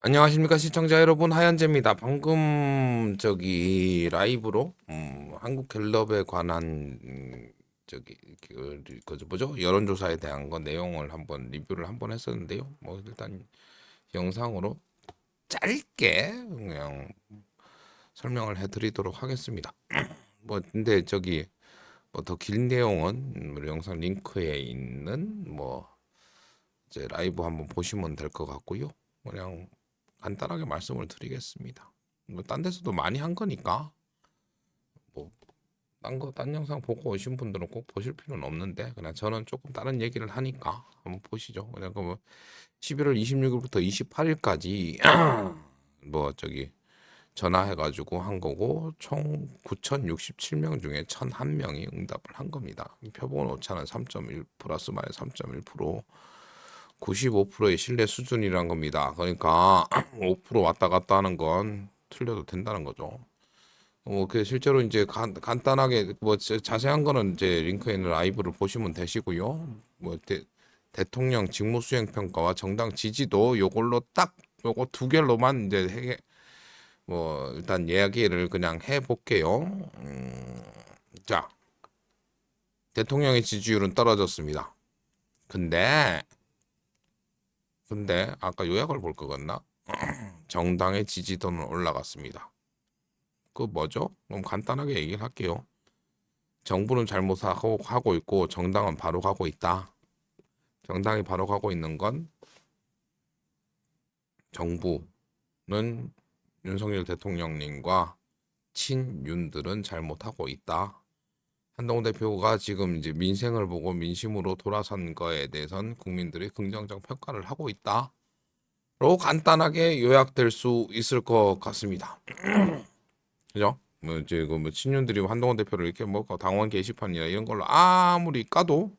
안녕하십니까 시청자 여러분, 하현재입니다. 방금 라이브로 한국갤럽에 관한 그저 뭐죠, 여론조사에 대한 거 내용을 한번 리뷰를 한번 했었는데요. 뭐 일단 영상으로 짧게 그냥 설명을 해드리도록 하겠습니다. 뭐 근데 뭐 더 긴 내용은 우리 영상 링크에 있는 뭐 이제 라이브 한번 보시면 될 것 같고요. 그냥 간단하게 말씀을 드리겠습니다. 뭐 딴 데서도 많이 한 거니까 뭐 딴 영상 보고 오신 분들은 꼭 보실 필요는 없는데, 그냥 저는 조금 다른 얘기를 하니까 한번 보시죠. 그냥 뭐 11월 26일부터 28일까지 뭐 전화해가지고 한 거고, 총 9,067명 중에 1,001명이 응답을 한 겁니다. 표본 오차는 3.1 플러스 마이너스 3.1%, 95%의 신뢰 수준이란 겁니다. 그러니까 5% 왔다 갔다 하는 건 틀려도 된다는 거죠. 그 실제로 이제 간단하게 뭐 자세한 거는 이제 링크에 있는 라이브를 보시면 되시고요. 뭐 대통령 직무수행 평가와 정당 지지도 요걸로 딱 요거 두 개로만 이제 뭐 일단 이야기를 그냥 해 볼게요. 자, 대통령의 지지율은 떨어졌습니다. 근데 아까 요약을 볼 거 같나? 정당의 지지도는 올라갔습니다. 그 뭐죠? 그럼 간단하게 얘기를 할게요. 정부는 하고 있고 정당은 바로 가고 있다. 정당이 바로 가고 있는 건 정부는 윤석열 대통령님과 친윤들은 잘못하고 있다. 한동훈 대표가 지금 이제 민생을 보고 민심으로 돌아선 거에 대해선 국민들이 긍정적 평가를 하고 있다. 로 간단하게 요약될 수 있을 것 같습니다. 그죠? 뭐 이제 뭐 친윤들이 한동훈 대표를 이렇게 뭐 당원 게시판이나 이런 걸로 아무리 까도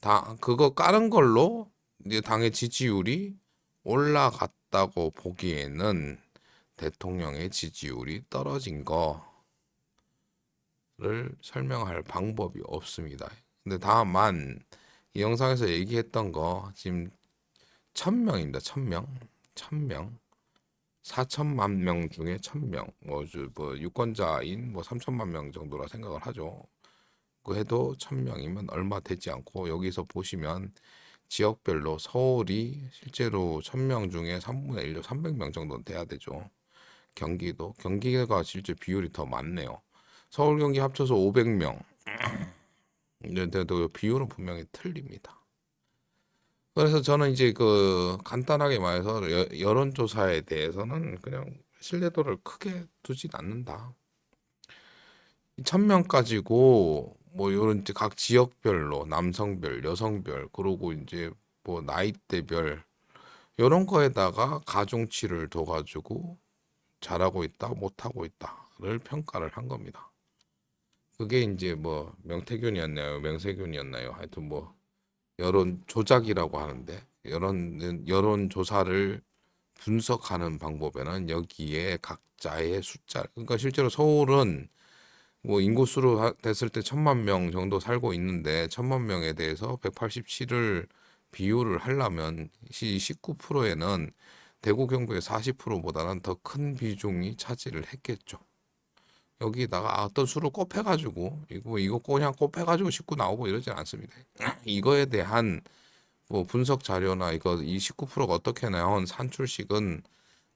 다 그거 까는 걸로 이제 당의 지지율이 올라갔다고 보기에는 대통령의 지지율이 떨어진 거를 설명할 방법이 없습니다. 근데 다만 이 영상에서 얘기했던 거 지금 1,000명입니다. 1,000명, 1,000명. 4천만 명 중에 1,000명, 뭐 유권자인 뭐 3천만 명 정도라 생각을 하죠. 그 해도 1,000명이면 얼마 되지 않고, 여기서 보시면 지역별로 서울이 실제로 1,000명 중에 3분의 1로 300명 정도는 돼야 되죠. 경기가 실제 비율이 더 많네요. 서울 경기 합쳐서 500명. 근데도 비율은 분명히 틀립니다. 그래서 저는 이제 간단하게 말해서 여론조사에 대해서는 그냥 신뢰도를 크게 두진 않는다. 1,000명 가지고 뭐 요런 이제 각 지역별로 남성별, 여성별, 그러고 이제 뭐 나이대별 요런 거에다가 가중치를 둬가지고 잘하고 있다, 못하고 있다를 평가를 한 겁니다. 그게 이제 뭐 명태균이었나요, 명세균이었나요? 하여튼 뭐 여론 조작이라고 하는데, 여론 조사를 분석하는 방법에는 여기에 각자의 숫자, 그러니까 실제로 서울은 뭐 인구수로 됐을 때 1,000만 명 정도 살고 있는데, 1,000만 명에 대해서 187을 비율을 하려면 19%에는 대구 경북의 40%보다는 더 큰 비중이 차지를 했겠죠. 여기다가 어떤 수를 곱해가지고 이거 그냥 곱해가지고 19 나오고 이러지 않습니다. 이거에 대한 뭐 분석 자료나 이 19%가 어떻게 나온 산출식은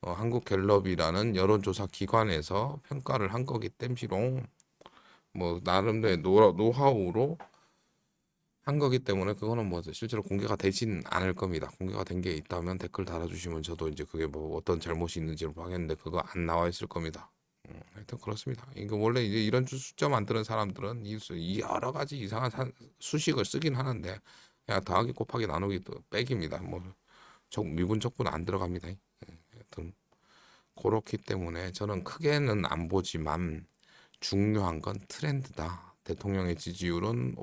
한국갤럽이라는 여론조사 기관에서 평가를 한 거기 때문에 뭐 나름대로 노하우로 한 거기 때문에 그거는 뭐 실제로 공개가 되진 않을 겁니다. 공개가 된 게 있다면 댓글 달아주시면 저도 이제 그게 뭐 어떤 잘못이 있는지를 보겠는데, 그거 안 나와 있을 겁니다. 하여튼 그렇습니다. 이거 원래 이제 이런 숫자 만드는 사람들은 이 여러 가지 이상한 수식을 쓰긴 하는데, 그냥 더하기 곱하기 나누기 또 빼기입니다. 뭐 미분 척분 안 들어갑니다. 하여튼 그렇기 때문에 저는 크게는 안 보지만 중요한 건 트렌드다. 대통령의 지지율은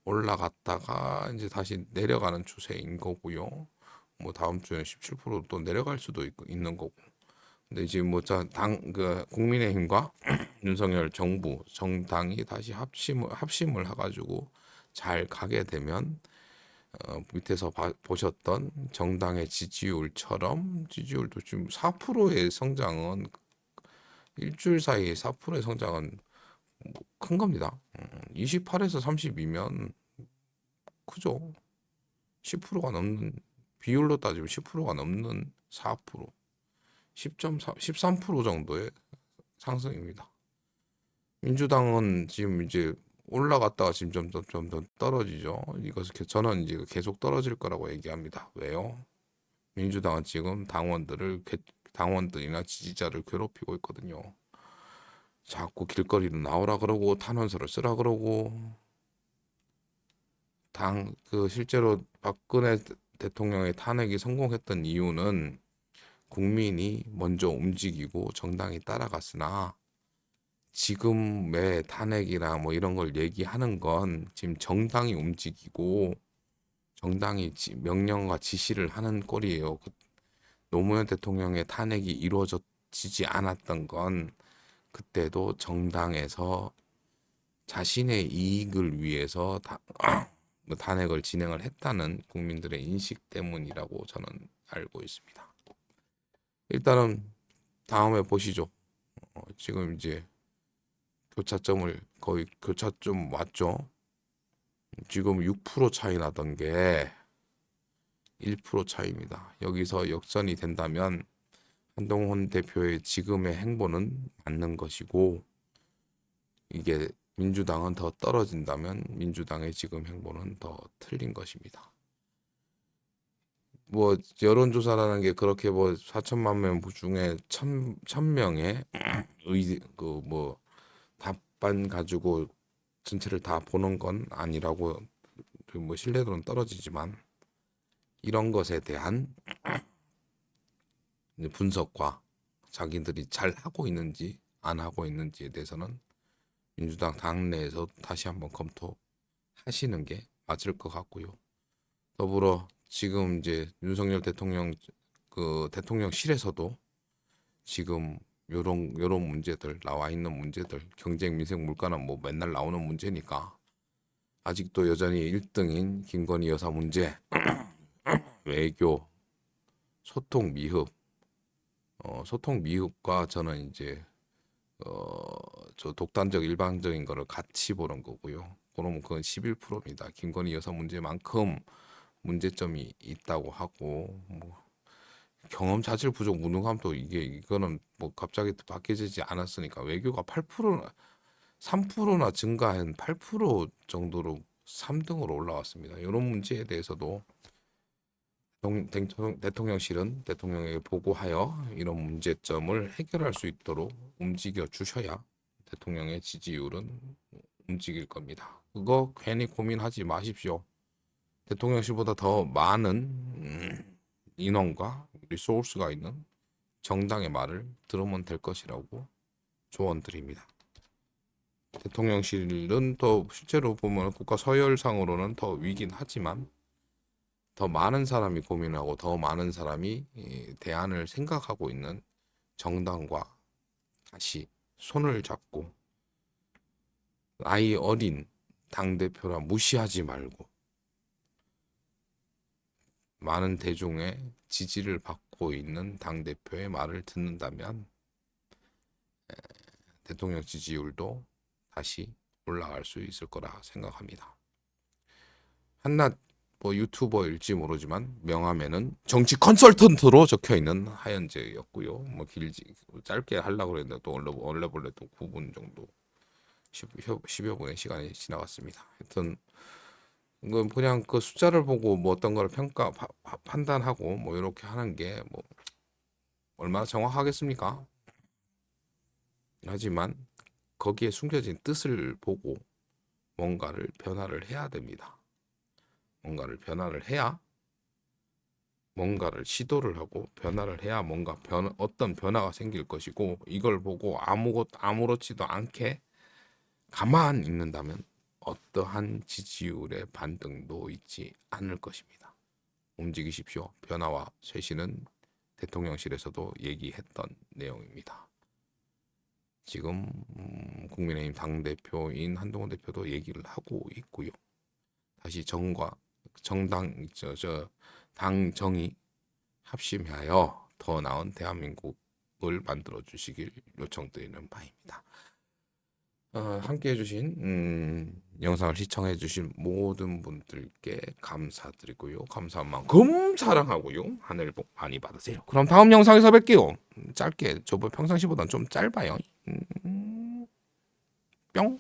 올라갔다가 이제 다시 내려가는 추세인 거고요. 뭐 다음 주에 17%또 내려갈 수도 있는 거고. 근데 지금 국민의힘과 윤석열 정부 정당이 다시 합심을 해가지고 잘 가게 되면 밑에서 보셨던 정당의 지지율처럼 지지율도 지금 4%의 성장은 일주일 사이에 4%의 성장은 큰 겁니다. 28에서 32면 크죠. 10%가 넘는 비율로 따지면 10%가 넘는 4%, 10.4, 13% 정도의 상승입니다. 민주당은 지금 이제 올라갔다가 지금 점점 떨어지죠. 이것을 저는 이제 계속 떨어질 거라고 얘기합니다. 왜요? 민주당은 지금 당원들이나 지지자를 괴롭히고 있거든요. 자꾸 길거리로 나오라 그러고 탄원서를 쓰라 그러고 실제로 박근혜 대통령의 탄핵이 성공했던 이유는 국민이 먼저 움직이고 정당이 따라갔으나 지금의 탄핵이나 뭐 이런 걸 얘기하는 건 지금 정당이 움직이고 정당이 명령과 지시를 하는 꼴이에요. 노무현 대통령의 탄핵이 이루어지지 않았던 건 그때도 정당에서 자신의 이익을 위해서 탄핵을 진행을 했다는 국민들의 인식 때문이라고 저는 알고 있습니다. 일단은 다음에 보시죠. 지금 이제 교차점을 거의 교차점 왔죠. 지금 6% 차이 나던 게 1% 차이입니다. 여기서 역전이 된다면 한동훈 대표의 지금의 행보는 맞는 것이고 이게 민주당은 더 떨어진다면 민주당의 지금 행보는 더 틀린 것입니다. 뭐 여론조사라는 게 그렇게 뭐 4천만 명 중에 1,000명의 그뭐 답반 가지고 전체를 다 보는 건 아니라고 뭐 신뢰도는 떨어지지만 이런 것에 대한 분석과 자기들이 잘 하고 있는지 안 하고 있는지에 대해서는 민주당 당내에서 다시 한번 검토하시는 게 맞을 것 같고요. 더불어 지금 이제 윤석열 대통령 대통령실에서도 지금 요런 문제들 나와 있는 문제들 경쟁 민생 물가는 뭐 맨날 나오는 문제니까 아직도 여전히 1등인 김건희 여사 문제 외교 소통 미흡 소통 미흡과 저는 이제 저 독단적 일방적인 거를 같이 보는 거고요. 그러면 그건 11%입니다. 김건희 여사 문제만큼 문제점이 있다고 하고 뭐 경험 자질 부족 무능함도 이거는 뭐 갑자기 바뀌지 않았으니까 외교가 8%나 3%나 증가한 8% 정도로 3등으로 올라왔습니다. 이런 문제에 대해서도 대통령실은 대통령에게 보고하여 이런 문제점을 해결할 수 있도록 움직여 주셔야 대통령의 지지율은 움직일 겁니다. 그거 괜히 고민하지 마십시오. 대통령실보다 더 많은 인원과 리소스가 있는 정당의 말을 들으면 될 것이라고 조언드립니다. 대통령실은 더 실제로 보면 국가 서열상으로는 더 위긴 하지만 더 많은 사람이 고민하고 더 많은 사람이 대안을 생각하고 있는 정당과 다시 손을 잡고 나이 어린 당대표라 무시하지 말고 많은 대중의 지지를 받고 있는 당대표의 말을 듣는다면 대통령 지지율도 다시 올라갈 수 있을 거라 생각합니다. 한낱 뭐 유튜버일지 모르지만 명함에는 정치 컨설턴트로 적혀 있는 하현재였고요. 뭐 길지 짧게 하려고 그랬는데 또 원래 또 9분 정도 10여 분의 시간이 지나갔습니다. 하여튼 그냥 그 숫자를 보고 뭐 어떤 걸 판단하고 뭐 이렇게 하는 게 뭐 얼마나 정확하겠습니까? 하지만 거기에 숨겨진 뜻을 보고 뭔가를 변화를 해야 됩니다. 뭔가를 변화를 해야 뭔가를 시도를 하고 변화를 해야 어떤 변화가 생길 것이고 이걸 보고 아무렇지도 않게 가만 있는다면 어떠한 지지율의 반등도 있지 않을 것입니다. 움직이십시오. 변화와 쇄신은 대통령실에서도 얘기했던 내용입니다. 지금 국민의힘 당대표인 한동훈 대표도 얘기를 하고 있고요. 다시 정과 정당 당정이 합심하여 더 나은 대한민국을 만들어 주시길 요청드리는 바입니다. 함께 해주신 영상을 시청해주신 모든 분들께 감사드리고요. 감사한 만큼 사랑하고요. 하늘 복 많이 받으세요. 그럼 다음 영상에서 뵐게요. 짧게 저번 평상시보단 좀 짧아요. 뿅.